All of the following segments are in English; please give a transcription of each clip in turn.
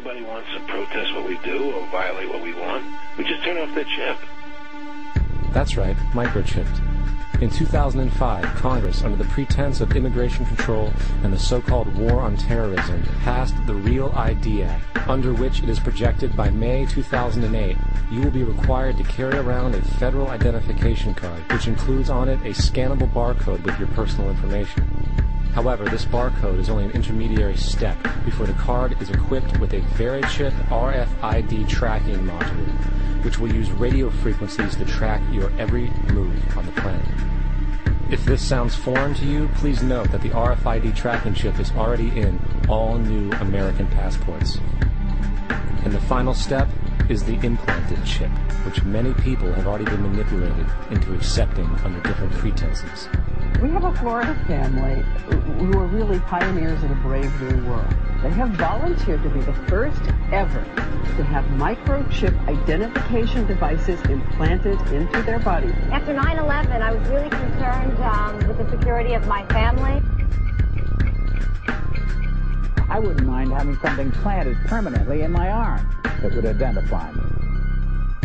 anybody wants to protest what we do or violate what we want, we just turn off their chip. That's right, microchipped. In 2005, Congress, under the pretense of immigration control and the so-called War on Terrorism, passed the Real ID Act, under which it is projected by May 2008, you will be required to carry around a federal identification card, which includes on it a scannable barcode with your personal information. However, this barcode is only an intermediary step before the card is equipped with a Verichip RFID tracking module, which will use radio frequencies to track your every move on the planet. If this sounds foreign to you, please note that the RFID tracking chip is already in all new American passports. And the final step is the implanted chip, which many people have already been manipulated into accepting under different pretenses. We have a Florida family who are really pioneers of a brave new world. They have volunteered to be the first ever to have microchip identification devices implanted into their body. After 9/11, I was really concerned with the security of my family. I wouldn't mind having something planted permanently in my arm that would identify me.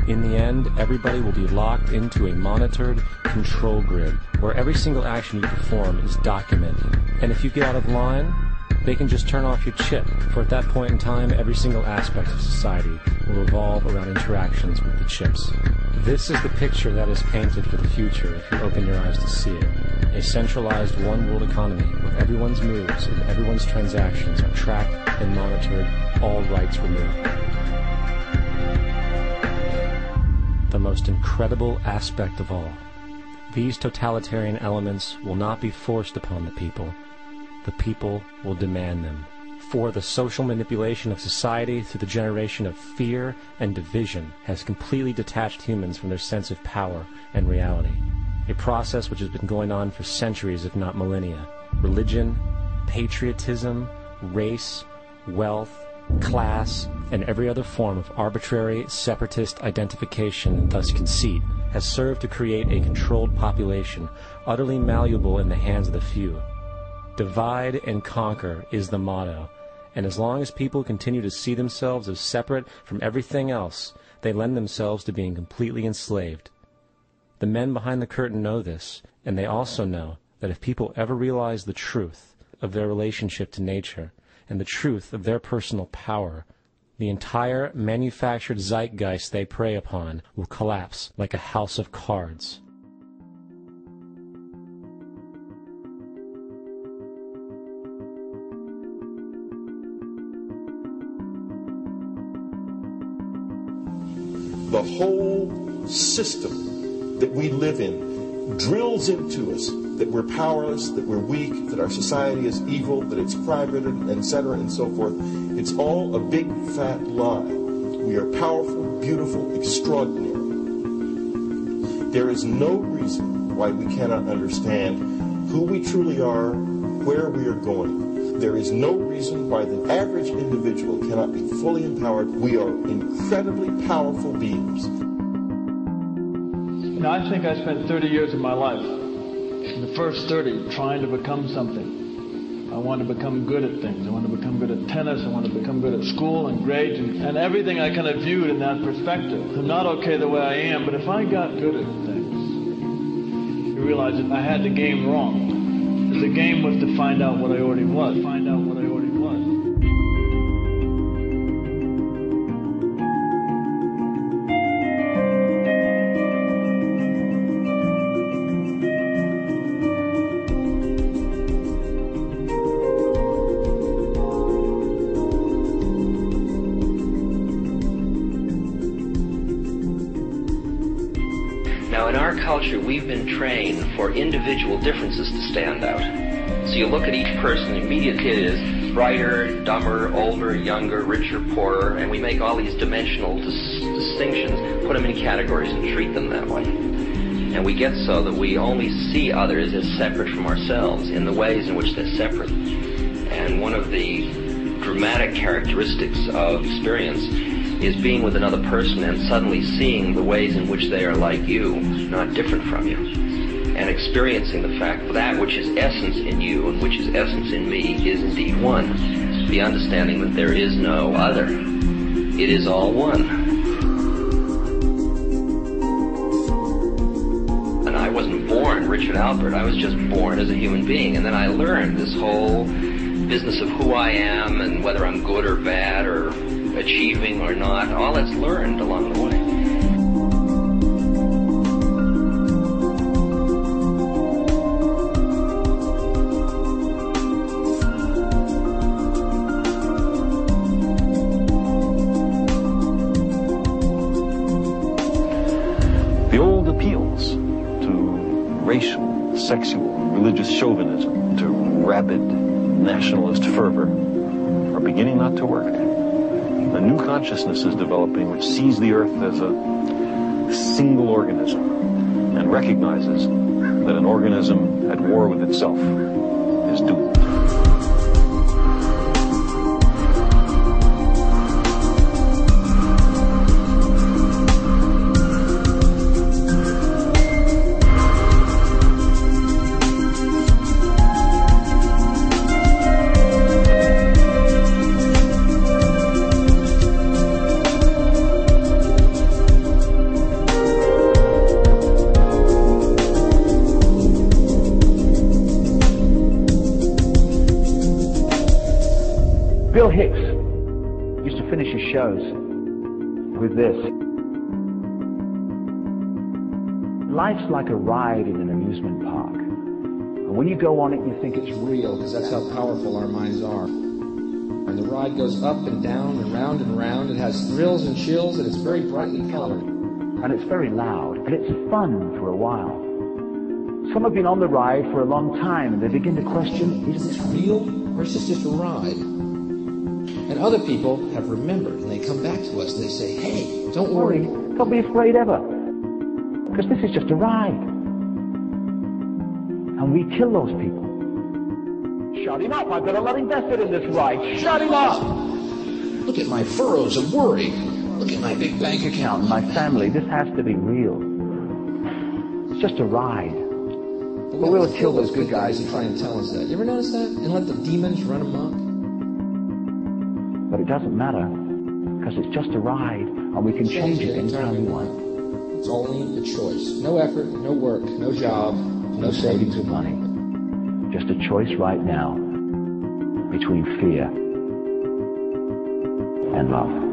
In the end, everybody will be locked into a monitored control grid where every single action you perform is documented. And if you get out of line, they can just turn off your chip, for at that point in time, every single aspect of society will revolve around interactions with the chips. This is the picture that is painted for the future if you open your eyes to see it. A centralized one-world economy where everyone's moves and everyone's transactions are tracked and monitored, all rights removed. The most incredible aspect of all. These totalitarian elements will not be forced upon the people. The people will demand them. For the social manipulation of society through the generation of fear and division has completely detached humans from their sense of power and reality. A process which has been going on for centuries, if not millennia. Religion, patriotism, race, wealth, class, and every other form of arbitrary, separatist identification and thus conceit has served to create a controlled population, utterly malleable in the hands of the few. Divide and conquer is the motto, and as long as people continue to see themselves as separate from everything else, they lend themselves to being completely enslaved. The men behind the curtain know this, and they also know that if people ever realize the truth of their relationship to nature, and the truth of their personal power, the entire manufactured zeitgeist they prey upon will collapse like a house of cards. The whole system that we live in drills into us that we're powerless, that we're weak, that our society is evil, that it's private, etc., and so forth. It's all a big, fat lie. We are powerful, beautiful, extraordinary. There is no reason why we cannot understand who we truly are, where we are going. There is no reason why the average individual cannot be fully empowered. We are incredibly powerful beings. You know, I think I spent 30 years of my life, in the first 30, trying to become something. I want to become good at things. I want to become good at tennis. I want to become good at school and grades and everything I kind of viewed in that perspective. I'm not okay the way I am, but if I got good at things, you realize that I had the game wrong. The game was to find out what I already was. Culture, we've been trained for individual differences to stand out. So you look at each person, immediately it is brighter, dumber, older, younger, richer, poorer, and we make all these dimensional distinctions, put them in categories and treat them that way. And we get so that we only see others as separate from ourselves in the ways in which they're separate. And one of the dramatic characteristics of experience is being with another person and suddenly seeing the ways in which they are like you, not different from you, and experiencing the fact that which is essence in you and which is essence in me is indeed one. the understanding that there is no other. It is all one. And I wasn't born Richard Albert. I was just born as a human being. And then I learned this whole business of who I am and whether I'm good or bad or achieving or not. All that's learned along the way. Racial, sexual, religious chauvinism, to rabid nationalist fervor are beginning not to work. A new consciousness is developing which sees the earth as a single organism and recognizes that an organism at war with itself is doomed. Bill Hicks used to finish his shows with this. Life's like a ride in an amusement park. And when you go on it, you think it's real, because that's how powerful our minds are. And the ride goes up and down and round and round. It has thrills and chills, and it's very brightly colored. And it's very loud, and it's fun for a while. Some have been on the ride for a long time, and they begin to question, is this real, or is this just a ride? And other people have remembered, and they come back to us, and they say, hey, don't worry. Don't be afraid ever, because this is just a ride. And we kill those people. Shut him up. I've got a lot invested in this ride. Shut him up. Look at my furrows of worry. Look at my big bank account. My family, this has to be real. It's just a ride. But we'll kill those good guys and try and tell us that. You ever notice that? And let the demons run amok? But it doesn't matter, because it's just a ride, and we can change it anytime we want. It's only a choice. No effort, no work, no job, no savings of money. Just a choice right now between fear and love.